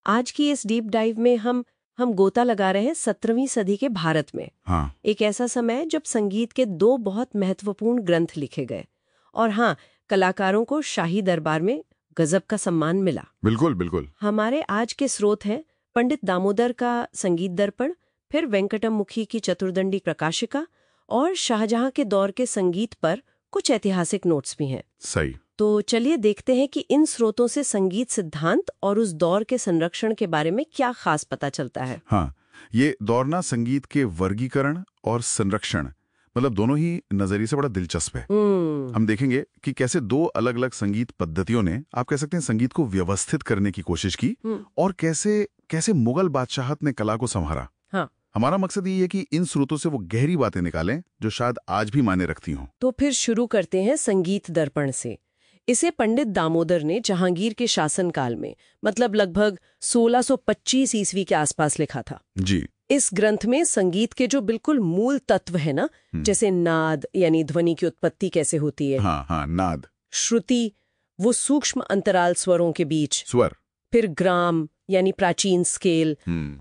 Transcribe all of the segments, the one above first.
आज की इस डीप डाइव में हम गोता लगा रहे हैं 17वीं सदी के भारत में। हाँ। एक ऐसा समय जब संगीत के दो बहुत महत्वपूर्ण ग्रंथ लिखे गए और हाँ, कलाकारों को शाही दरबार में गजब का सम्मान मिला। बिल्कुल बिल्कुल। हमारे आज के स्रोत हैं पंडित दामोदर का संगीत दर्पण, फिर वेंकटम मुखी की चतुर्दंडी प्रकाशिका और शाहजहां के दौर के संगीत पर कुछ ऐतिहासिक नोट्स भी हैं। सही। तो चलिए देखते हैं कि इन स्रोतों से संगीत सिद्धांत और उस दौर के संरक्षण के बारे में क्या खास पता चलता है। हाँ, ये दौर ना संगीत के वर्गीकरण और संरक्षण मतलब दोनों ही नजरिए से बड़ा दिलचस्प है। हम देखेंगे कि कैसे दो अलग अलग संगीत पद्धतियों ने, आप कह सकते हैं, संगीत को व्यवस्थित करने की कोशिश की और कैसे कैसे मुगल बादशाहत ने कला को संवारा। हाँ। हमारा मकसद ये है कि इन स्रोतों से वो गहरी बातें निकालें जो शायद आज भी मायने रखती हों। तो फिर शुरू करते हैं संगीत दर्पण से। इसे पंडित दामोदर ने जहांगीर के शासनकाल में, मतलब लगभग 1625 ईस्वी के आसपास लिखा था। जी। इस ग्रंथ में संगीत के जो बिल्कुल मूल तत्व है ना, जैसे नाद यानी ध्वनि की उत्पत्ति कैसे होती है, हाँ हाँ, नाद, श्रुति वो सूक्ष्म अंतराल स्वरों के बीच, स्वर, फिर ग्राम यानी प्राचीन स्केल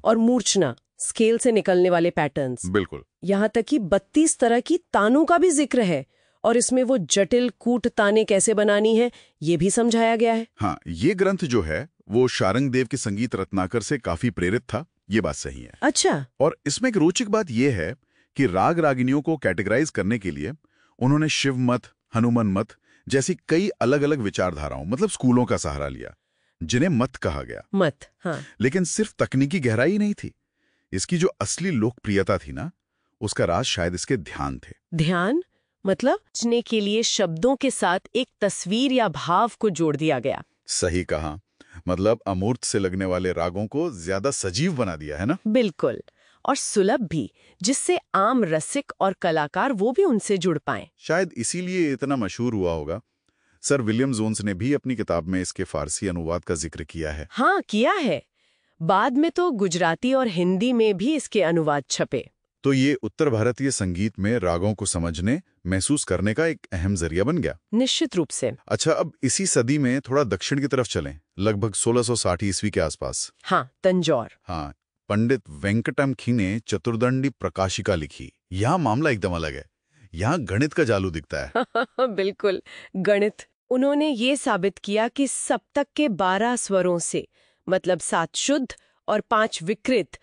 और मूर्छना स्केल से निकलने वाले पैटर्न्स, बिल्कुल। यहाँ तक कि 32 तरह की तानों का भी जिक्र है और इसमें वो जटिल कूट ताने कैसे बनानी है ये भी समझाया गया है। हाँ, ये ग्रंथ जो है वो शारंगदेव के संगीत रत्नाकर से काफी प्रेरित था, ये बात सही है। अच्छा। और इसमें एक रोचक बात यह है कि राग रागिनियों को कैटेगराइज करने के लिए उन्होंने शिव मत, हनुमान मत जैसी कई अलग अलग विचारधाराओं मतलब स्कूलों का सहारा लिया, जिन्हें मत कहा गया। मत, हाँ। लेकिन सिर्फ तकनीकी गहराई नहीं थी, इसकी जो असली लोकप्रियता थी ना, उसका राज शायद इसके ध्यान थे। ध्यान मतलब बचने के लिए शब्दों के साथ एक तस्वीर या भाव को जोड़ दिया गया। सही कहा, मतलब अमूर्त से लगने वाले रागों को ज्यादा सजीव बना दिया है ना। बिल्कुल, और सुलभ भी, जिससे आम रसिक और कलाकार वो भी उनसे जुड़ पाएं। शायद इसीलिए इतना मशहूर हुआ होगा। सर विलियम जोन्स ने भी अपनी किताब में इसके फारसी अनुवाद का जिक्र किया है। हाँ, किया है। बाद में तो गुजराती और हिंदी में भी इसके अनुवाद छपे। तो ये उत्तर भारतीय संगीत में रागों को समझने, महसूस करने का एक अहम जरिया बन गया। निश्चित रूप से। अच्छा, अब इसी सदी में थोड़ा दक्षिण की तरफ चलें, लगभग 1660 ईस्वी के आसपास। हाँ, तंजौर। हाँ, पंडित वेंकटम खी ने चतुर्दंडी प्रकाशिका लिखी। यहाँ मामला एकदम अलग है, यहाँ गणित का जादू दिखता है। बिल्कुल, गणित। उन्होंने ये साबित किया कि सप्तक के 12 स्वरों से, मतलब 7 शुद्ध और 5 विकृत,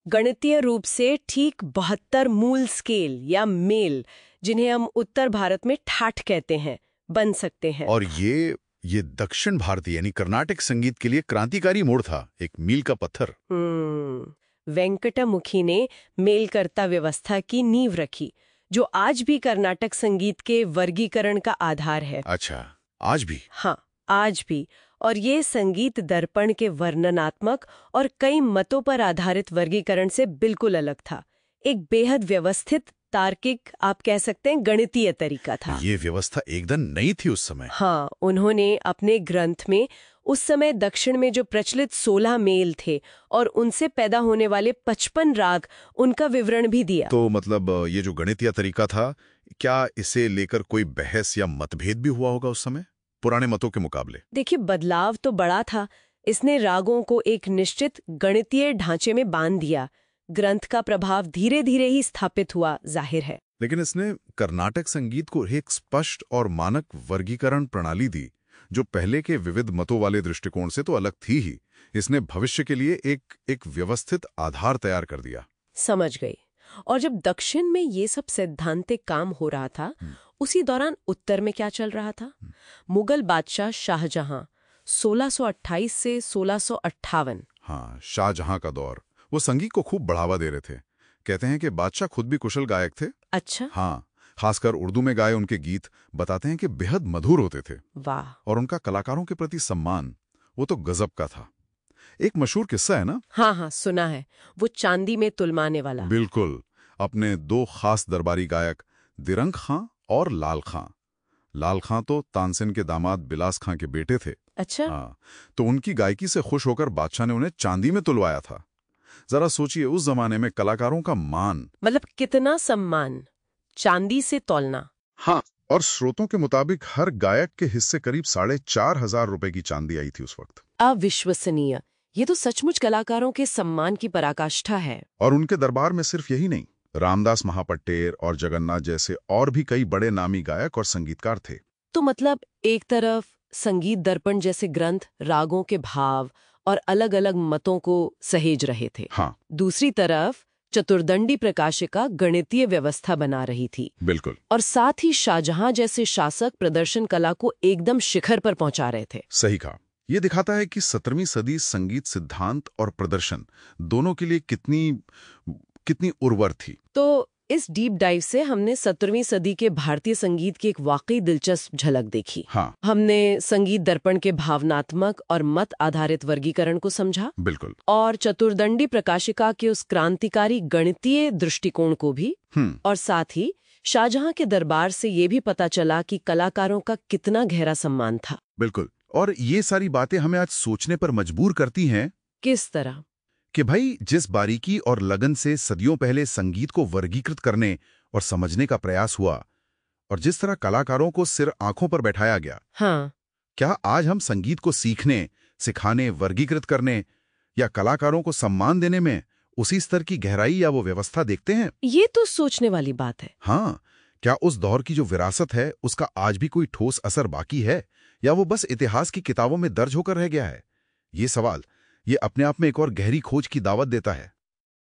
गणितीय रूप से ठीक 72 मूल स्केल या मेल, जिन्हें हम उत्तर भारत में ठाठ कहते हैं, बन सकते हैं। और ये दक्षिण भारतीय यानी कर्नाटक संगीत के लिए क्रांतिकारी मोड़ था, एक मील का पत्थर। वेंकटमुखी ने मेलकर्ता व्यवस्था की नींव रखी, जो आज भी कर्नाटक संगीत के वर्गीकरण का आधार है। अच्छा, आज भी? हाँ, आज भी। और ये संगीत दर्पण के वर्णनात्मक और कई मतों पर आधारित वर्गीकरण से बिल्कुल अलग था। एक बेहद व्यवस्थित, तार्किक, आप कह सकते हैं गणितीय तरीका था। ये व्यवस्था एकदम नई थी उस समय। हाँ, उन्होंने अपने ग्रंथ में उस समय दक्षिण में जो प्रचलित 16 मेल थे और उनसे पैदा होने वाले 55 राग, उनका विवरण भी दिया। तो मतलब ये जो गणितीय तरीका था, क्या इसे लेकर कोई बहस या मतभेद भी हुआ होगा उस समय पुराने मतों के मुकाबले? देखिए, बदलाव तो बड़ा था। इसने रागों को एक निश्चित गणितीय ढांचे में बांध दिया। ग्रंथ का प्रभाव धीरे धीरे ही स्थापित हुआ, जाहिर है। लेकिन इसने कर्नाटक संगीत को एक स्पष्ट और मानक वर्गीकरण प्रणाली दी, जो पहले के विविध मतों वाले दृष्टिकोण से तो अलग थी ही। इसने भविष्य के लिए एक व्यवस्थित आधार तैयार कर दिया। समझ गई। और जब दक्षिण में ये सब सैद्धांतिक काम हो रहा था, उसी दौरान उत्तर में क्या चल रहा था? मुगल बादशाह शाहजहां 1628 से 1658। हाँ, शाहजहां का दौर, वो संगीत को खूब बढ़ावा दे रहे थे। कहते हैं कि बादशाह खुद भी कुशल गायक थे। अच्छा। हाँ, खासकर उर्दू में गाए उनके गीत बताते हैं कि बेहद मधुर होते थे। वाह। और उनका कलाकारों के प्रति सम्मान, वो तो गजब का था। एक मशहूर किस्सा है ना? हाँ हाँ, सुना है, वो चांदी में तुलमाने वाला। बिल्कुल। अपने दो खास दरबारी गायक दिरंग खां और लाल खां। लाल खां तो तानसेन के दामाद बिलास खां के बेटे थे। अच्छा। हाँ, तो उनकी गायकी से खुश होकर बादशाह ने उन्हें चांदी में तुलवाया था। जरा सोचिए, उस जमाने में कलाकारों का मान, मतलब कितना सम्मान, चांदी से तौलना। हाँ, और स्रोतों के मुताबिक हर गायक के हिस्से करीब 4,500 रुपए की चांदी आई थी उस वक्त। अविश्वसनीय। ये तो सचमुच कलाकारों के सम्मान की पराकाष्ठा है। और उनके दरबार में सिर्फ यही नहीं, रामदास महापट्टेर और जगन्नाथ जैसे और भी कई बड़े नामी गायक और संगीतकार थे। तो मतलब एक तरफ संगीत दर्पण जैसे ग्रंथ रागों के भाव और अलग-अलग मतों को सहेज रहे थे। हाँ, दूसरी तरफ चतुर्दंडी प्रकाशिका गणितीय व्यवस्था बना रही थी। बिल्कुल। और साथ ही शाहजहां जैसे शासक प्रदर्शन कला को एकदम शिखर पर पहुंचा रहे थे। सही कहा। ये दिखाता है कि 17वीं सदी संगीत सिद्धांत और प्रदर्शन दोनों के लिए कितनी उर्वर थी। तो इस डीप डाइव से हमने 17वीं सदी के भारतीय संगीत की एक वाकई दिलचस्प झलक देखी। हाँ, हमने संगीत दर्पण के भावनात्मक और मत आधारित वर्गीकरण को समझा, बिल्कुल। और चतुर्दंडी प्रकाशिका के उस क्रांतिकारी गणितीय दृष्टिकोण को भी। और साथ ही शाहजहां के दरबार से ये भी पता चला कि कलाकारों का कितना गहरा सम्मान था। बिल्कुल। और ये सारी बातें हमें आज सोचने पर मजबूर करती हैं। किस तरह? कि भाई, जिस बारीकी और लगन से सदियों पहले संगीत को वर्गीकृत करने और समझने का प्रयास हुआ, और जिस तरह कलाकारों को सिर आंखों पर बैठाया गया, हाँ, क्या आज हम संगीत को सीखने, सिखाने, वर्गीकृत करने या कलाकारों को सम्मान देने में उसी स्तर की गहराई या वो व्यवस्था देखते हैं? ये तो सोचने वाली बात है। हाँ, क्या उस दौर की जो विरासत है उसका आज भी कोई ठोस असर बाकी है, या वो बस इतिहास की किताबों में दर्ज होकर रह गया है? ये सवाल, ये अपने आप में एक और गहरी खोज की दावत देता है।